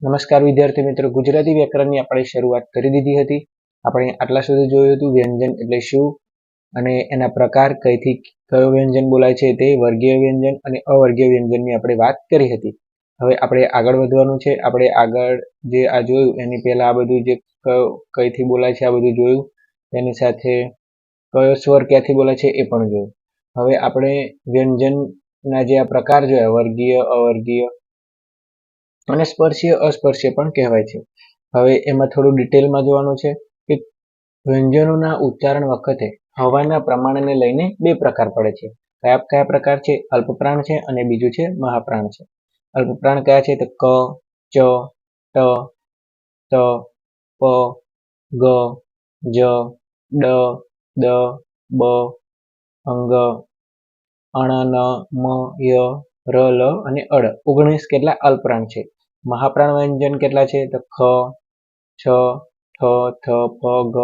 નમસ્કાર વિદ્યાર્થી મિત્રો, ગુજરાતી વ્યાકરણની આપણે શરૂઆત કરી દીધી હતી. આપણે આટલા સુધી જોયું હતું વ્યંજન એટલે શું અને એના પ્રકાર, કઈથી કયો વ્યંજન બોલાય છે તે, વર્ગીય વ્યંજન અને અવર્ગીય વ્યંજનની આપણે વાત કરી હતી. હવે આપણે આગળ વધવાનું છે. આપણે આગળ જે આ જોયું એની પહેલા આ બધું જે કઈથી બોલાય છે આ બધું જોયું, તેની સાથે કયો સ્વર ક્યાંથી બોલાય છે એ પણ જોયું. હવે આપણે વ્યંજનના જે આ પ્રકાર જોયા, વર્ગીય, અવર્ગીય અને સ્પર્શીય, અસ્પર્શીય પણ કહેવાય છે. હવે એમાં થોડું ડિટેલમાં જોવાનું છે કે વ્યંજનોના ઉચ્ચારણ વખતે હવાના પ્રમાણને લઈને બે પ્રકાર પડે છે. કયા કયા પ્રકાર છે? અલ્પપ્રાણ છે અને બીજું છે મહાપ્રાણ છે. અલ્પપ્રાણ કયા છે? તો ક, ચ, ટ, ત, પ, ગ, જ, ડ, દ, બ, અંગ, અણ, ન, મ, ય, ર, લ અને અડ. 19 કેટલા અલ્પપ્રાણ છે. મહાપ્રાણ વ્યંજન કેટલા છે? તો ખ, છ, ઠ, થ, ફ, ગ.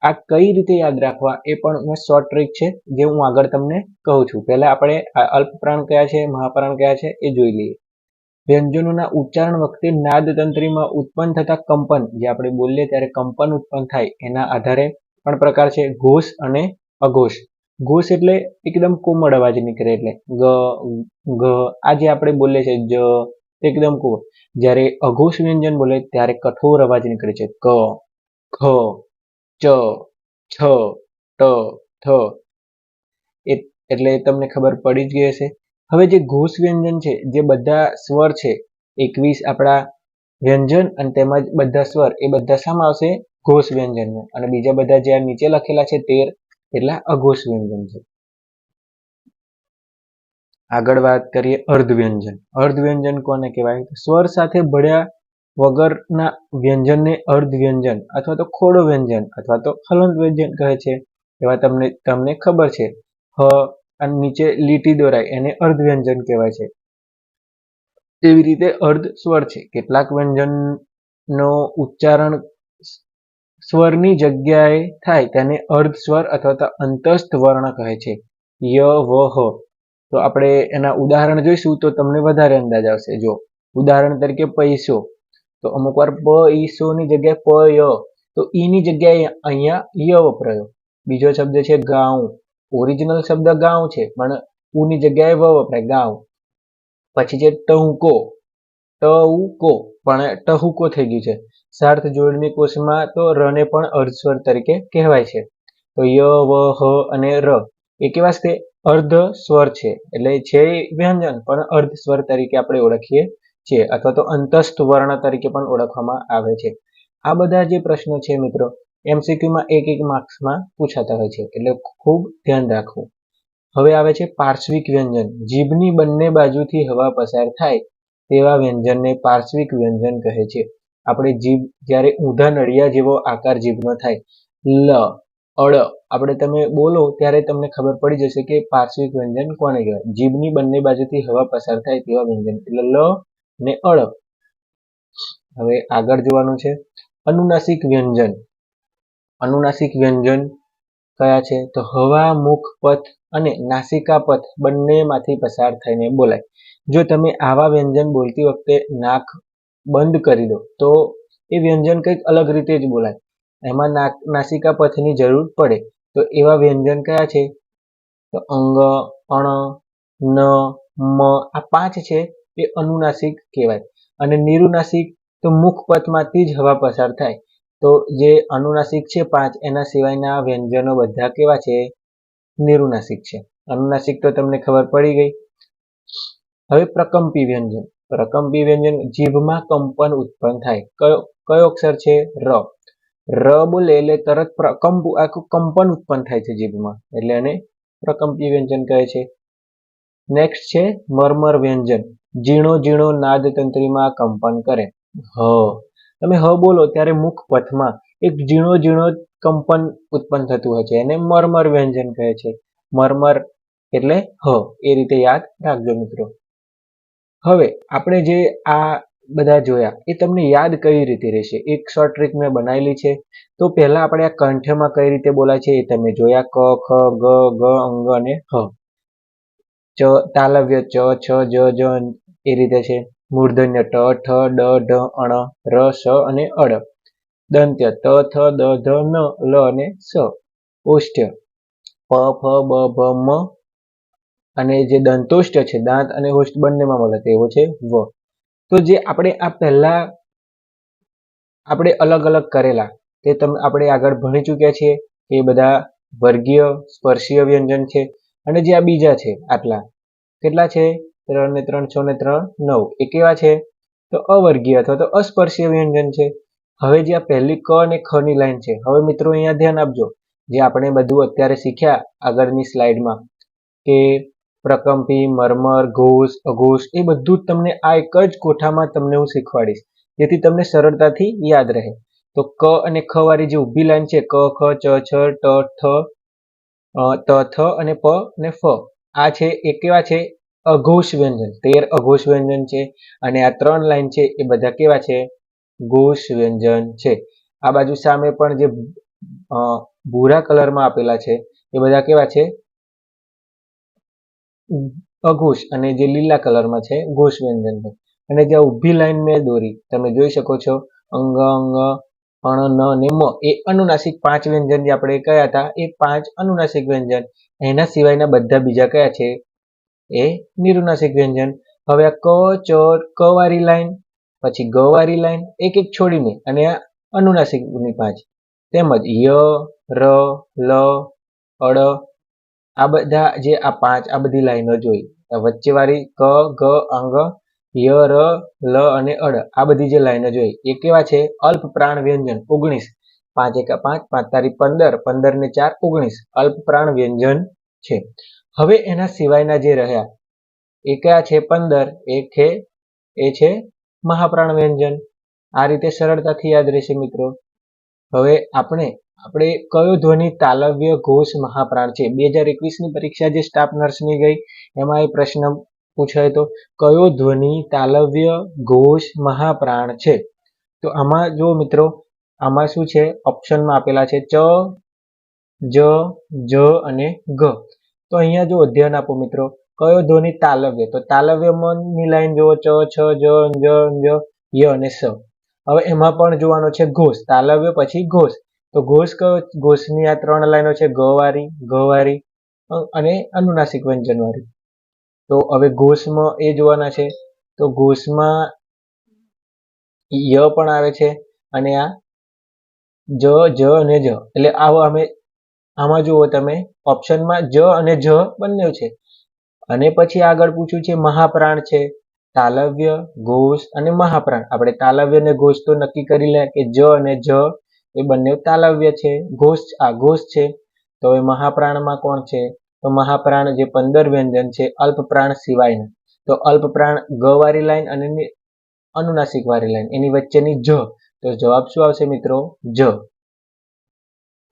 આ કઈ રીતે યાદ રાખવા એ પણ શોર્ટ ટ્રીક છે, જે હું આગળ તમને કહું છું. પહેલા આપણે અલ્પપ્રાણ કયા છે, મહાપ્રાણ કયા છે એ જોઈ લઈએ. વ્યંજનોના ઉચ્ચારણ વખતે નાદતંત્રીમાં ઉત્પન્ન થતા કંપન, જે આપણે બોલીએ ત્યારે કંપન ઉત્પન્ન થાય, એના આધારે પણ પ્રકાર છે ઘોષ અને અઘોષ. ઘોષ એટલે એકદમ કોમળ અવાજ નીકળે, એટલે ગ, ઘ. આ જે આપણે બોલીએ છીએ જ, એકદમ કોમળ. જ્યારે અઘોષ વ્યંજન બોલે ત્યારે કઠોર અવાજ નીકળે છે. ક, ખ, ચ, છ, ટ, થ. એટલે તમને ખબર પડી જ ગઈ હશે. હવે જે ઘોષ વ્યંજન છે, જે બધા સ્વર છે, 21 આપણા વ્યંજન અને તેમજ બધા સ્વર, એ બધા શામાં આવશે? ઘોષ વ્યંજનમાં. અને બીજા બધા જે નીચે લખેલા છે 13, એટલા અઘોષ વ્યંજન છે. આગળ વાત કરીએ અર્ધવ્યંજન. અર્ધવ્યંજન કોને કહેવાય? સ્વર સાથે ભળ્યા વગરના વ્યંજનને અર્ધવ્યંજન અથવા તો ખોડો વ્યંજન અથવા તો હલંત વ્યંજન કહે છે. એવા તમને ખબર છે, હ અને નીચે લીટી દોરાય એને અર્ધવ્યંજન કહેવાય છે. એવી રીતે અર્ધ સ્વર છે. કેટલાક વ્યંજનનો ઉચ્ચારણ સ્વરની જગ્યાએ થાય તેને અર્ધ સ્વર અથવા તો અંતસ્થ વર્ણ કહે છે. ય, વ, હ. તો આપણે એના ઉદાહરણ જોઈશું તો તમને વધારે અંદાજ આવશે. જો ઉદાહરણ તરીકે પૈસો, તો અમુક વાર પ, ઈસો ની જગ્યાએ પ, ય, તો ઈ ની જગ્યાએ અહીંયા ય વપરાયો. બીજો શબ્દ છે ગાઉં. ઓરિજિનલ શબ્દ ગાઉં છે, પણ ઉ ની જગ્યાએ વ વપરાય, ગાઉં. પછી છે ટહુકો, ટહુકો, પણ ટહુકો થઈ ગયું છે. સાર્થ જોડણી કોષમાં તો ર ને પણ અર્ધસ્વર તરીકે કહેવાય છે. તો ય, વ, હ અને ર એ કેવા છે? અર્ધ સ્વર છે. એટલે છે વ્યંજન, પણ અર્ધ સ્વર તરીકે આપણે ઓળખીએ છીએ, અથવા તો અંતસ્થ વર્ણ તરીકે પણ ઓળખવામાં આવે છે. આ બધા જે પ્રશ્નો છે મિત્રો, એમસીક્યુમાં એક માર્ક્સમાં પૂછાતા હોય છે, એટલે ખૂબ ધ્યાન રાખવું. હવે આવે છે પાર્શ્વિક વ્યંજન. જીભની બંને બાજુથી હવા પસાર થાય તેવા વ્યંજનને પાર્શ્વિક વ્યંજન કહે છે. આપણે જીભ જ્યારે ઊંધા નળિયા જેવો આકાર જીભનો થાય, લ, અડ, આપણે તમે બોલો ત્યારે તમને ખબર પડી જશે કે પાર્શ્વિક વ્યંજન કોને કહેવાય. જીભની બંને બાજુથી હવા પસાર થાય તેવા વ્યંજન એટલે લ ને અડ. હવે આગળ જોવાનું છે અનુનાસિક વ્યંજન. અનુનાસિક વ્યંજન કયા છે? તો હવા મુખ પથ અને નાસિકા પથ બંનેમાંથી પસાર થઈને બોલાય. જો તમે આવા વ્યંજન બોલતી વખતે નાક બંધ કરી દો તો એ વ્યંજન કંઈક અલગ રીતે જ બોલાય. એમાં નાસિકા પથની જરૂર પડે. તો એવા વ્યંજન કયા છે? તો અંગ, અણ, ન, મ. આ 5 છે એ અનુનાસિક કહેવાય. અને નિરુનાસિક તો મુખ પથમાંથી જ હવા પસાર થાય. તો જે અનુનાસિક છે 5, એના સિવાયના વ્યંજનો બધા કેવા છે? નિરુનાસિક છે. અનુનાસિક તો તમને ખબર પડી ગઈ. હવે પ્રકંપી વ્યંજન. પ્રકંપી વ્યંજન જીભમાં કંપન ઉત્પન્ન થાય. કયો અક્ષર છે? ર. ર બોલે એટલે તરત આખું કંપન ઉત્પન્ન થાય છે જીભમાં, એટલે એને પ્રકંપી વ્યંજન કહે છે. નેક્સ્ટ છે મર્મર વ્યંજન. ઝીણો ઝીણો નાદ તંત્રીમાં કંપન કરે. હ. તમે હ બોલો ત્યારે મુખ પથમાં એક ઝીણો ઝીણો કંપન ઉત્પન્ન થતું હોય છે, એને મર્મર વ્યંજન કહે છે. મર્મર એટલે હ. એ રીતે યાદ રાખજો મિત્રો. હવે આપણે જે આ બધા જોયા એ તમને યાદ કઈ રીતે રહેશે? એક શોર્ટ ટ્રીક મેં બનાવેલી છે. તો પહેલા આપણે આ કંઠ્યમાં કઈ રીતે બોલાય છે એ તમે જોયા. ક, ખ, ગ, ઘ, અંગ અને હ. ચ તાલવ્ય ચ, છ, જ, એ રીતે છે. મૂર્ધન્ય ટ, ઠ, ડ, ઢ, અણ, ર, સ અને અડ. દંત્ય ત, થ, દ, ધ, ન, લ અને સ. ઓષ્ઠ્ય પ, ફ, બ, ભ, મ અને જે દંતોષ્ઠ્ય છે, દાંત અને હોષ્ઠ બંનેમાં મળે તેવો છે વ. તો જે આપણે આ પહેલા આપણે અલગ અલગ કરેલા તે આપણે આગળ ભણી ચૂક્યા છીએ કે એ બધા વર્ગીય સ્પર્શીય વ્યંજન છે. અને જે આ બીજા છે આટલા કેટલા છે 3 ને 3 6 ને 3 9 એ કેવા છે તો અવર્ગીય અથવા તો અસ્પર્શીય વ્યંજન છે. હવે જે આ પહેલી ક અને ખ ની લાઈન છે, હવે મિત્રો અહીંયા ધ્યાન આપજો, જે આપણે બધું અત્યારે શીખ્યા આગળની સ્લાઇડમાં કે પ્રકંપી, મરમર, ઘોષ, અઘોષ એ બધું જ તમને આ એક જ કોઠામાં તમને હું શીખવાડીશ, જેથી તમને સરળતાથી યાદ રહે. તો ક અને ખ વાળી જે ઊભી લાઈન છે ક, ખ, ચ, છ, ટ, ઠ, ત, થ અને પ અને ફ, આ છે એ કેવા છે અઘોષ વ્યંજન, 13 અઘોષ વ્યંજન છે. અને આ 3 લાઈન છે એ બધા કેવા છે ઘોષ વ્યંજન છે. આ બાજુ સામે પણ જે ભૂરા કલરમાં આપેલા છે એ બધા કેવા છે અઘોષ, અને જે લીલા કલરમાં છે ઘોષ વ્યંજન છે. અને જે ઊભી લાઈન મેં દોરી તમે જોઈ શકો છો અંગ, અંગ, અણ, ન અને મ એ અનુનાસિક 5 વ્યંજન જે આપણે કયા હતા એ 5 અનુનાસિક વ્યંજન. એના સિવાયના બધા બીજા કયા છે એ નિરુનાસિક વ્યંજન. હવે આ ક, ચ, ક વાળી લાઈન પછી ગ વાળી લાઈન એક એક છોડીને અને આ અનુનાસિકની 5, તેમજ ય, ર, લ, અડ, આ બધા જે આ 5 આ બધી લાઈનો જોઈ. વચ્ચે વાળી ક, ગ, અંગ, ય, ર, લ અને અડ આ બધી જે લાઈનો જોઈ એ કેવા છે અલ્પ પ્રાણ વ્યંજન 19. 5 એકા 5, 5 તારી 15, 15 ને 4 19 અલ્પ પ્રાણ વ્યંજન છે. હવે એના સિવાયના જે રહ્યા એ કયા છે 15, એ છે મહાપ્રાણ વ્યંજન. આ રીતે સરળતાથી યાદ રહેશે મિત્રો. હવે આપણે કયો ધ્વનિ તાલવ્ય ઘોષ મહાપ્રાણ છે 2021ની પરીક્ષા જે સ્ટાફ નર્સની ગઈ એમાં એ પ્રશ્ન પૂછાયો હતો કયો ધ્વનિ તાલવ્ય ઘોષ મહાપ્રાણ છે. તો આમાં જો મિત્રો આમાં શું છે ઓપ્શનમાં આપેલા છે ચ, જ, જ અને ગ. તો અહીંયા જો ધ્યાન આપો મિત્રો કયો ધ્વનિ તાલવ્ય, તો તાલવ્યની લાઈન જુઓ ચ, છ, જ, જ, ય અને સ. હવે એમાં પણ જોવાનો છે ઘોષ, તાલવ્ય પછી ઘોષ. તો ઘોષ કયો, ઘોષની આ 3 લાઈનો છે ગ વાળી, ઘ વાળી અને અનુનાસિક વ્યંજન વાળી. તો હવે ઘોષમાં એ જોવાના છે, તો ઘોષમાં ય પણ આવે છે અને આ જ, જ અને જ, એટલે આમાં જુઓ તમે ઓપ્શનમાં જ અને જ બંને છે. અને પછી આગળ પૂછ્યું છે મહાપ્રાણ છે, તાલવ્ય, ઘોષ અને મહાપ્રાણ. આપણે તાલવ્ય અને ઘોષ તો નક્કી કરી લે કે જ અને જ એ બંને તાલવ્ય છે, ઘોષ છે. તો હવે મહાપ્રાણમાં કોણ છે, તો મહાપ્રાણ જે 15 વ્યંજન છે અલ્પપ્રાણ સિવાયના. તો અલ્પપ્રાણ ગ વાળી લાઈન અને અનુનાસિક વાળી લાઈન એની વચ્ચેની જ. તો જવાબ શું આવશે મિત્રો જ.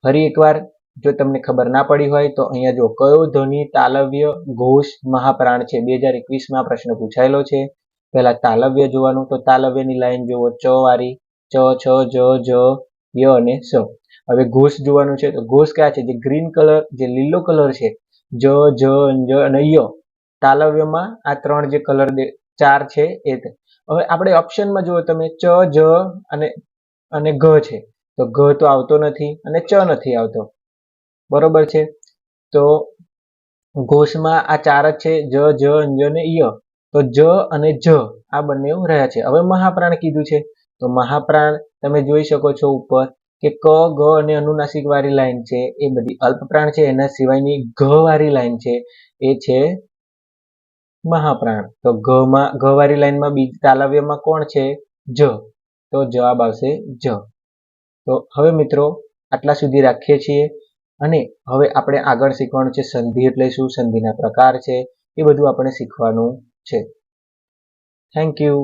ફરી એકવાર જો તમને ખબર ના પડી હોય તો અહીંયા જો કયો ધ્વનિ તાલવ્ય ઘોષ મહાપ્રાણ છે 2021માં પ્રશ્ન પૂછાયેલો છે. પહેલા તાલવ્ય જોવાનું, તો તાલવ્યની લાઈન જુઓ ચ વાળી, ચ, છ, જ, જ, ય અને સ. હવે ઘોષ જોવાનું છે, તો ઘોષ કયા છે જે ગ્રીન કલર, જે લીલો કલર છે જ, જ, જ અને ય. તાલવ્યમાં આ 3 જે કલર 4 છે એ. હવે આપણે ઓપ્શનમાં જુઓ તમે ચ, જ અને ઘ છે, તો ઘ તો આવતો નથી અને ચ નથી આવતો, બરોબર છે. તો ઘોષમાં આ 4 જ છે જ, જ, જ અને ય. તો જ અને જ આ બંને રહ્યા છે. હવે મહાપ્રાણ કીધું છે, તો મહાપ્રાણ તમે જોઈ શકો છો ઉપર કે ક, ગ અને અનુનાસિક વાળી લાઈન છે એ બધી અલ્પપ્રાણ છે. એના સિવાયની ઘ વાળી લાઈન છે એ છે મહાપ્રાણ. તો ઘ વાળી લાઈનમાં બીજી તાલવ્યમાં કોણ છે જ. તો જવાબ આવશે જ. તો હવે મિત્રો આટલા સુધી રાખીએ છીએ. અને હવે આપણે આગળ શીખવાનું છે સંધિ એટલે શું, સંધિના પ્રકાર છે, એ બધું આપણે શીખવાનું છે. Thank you.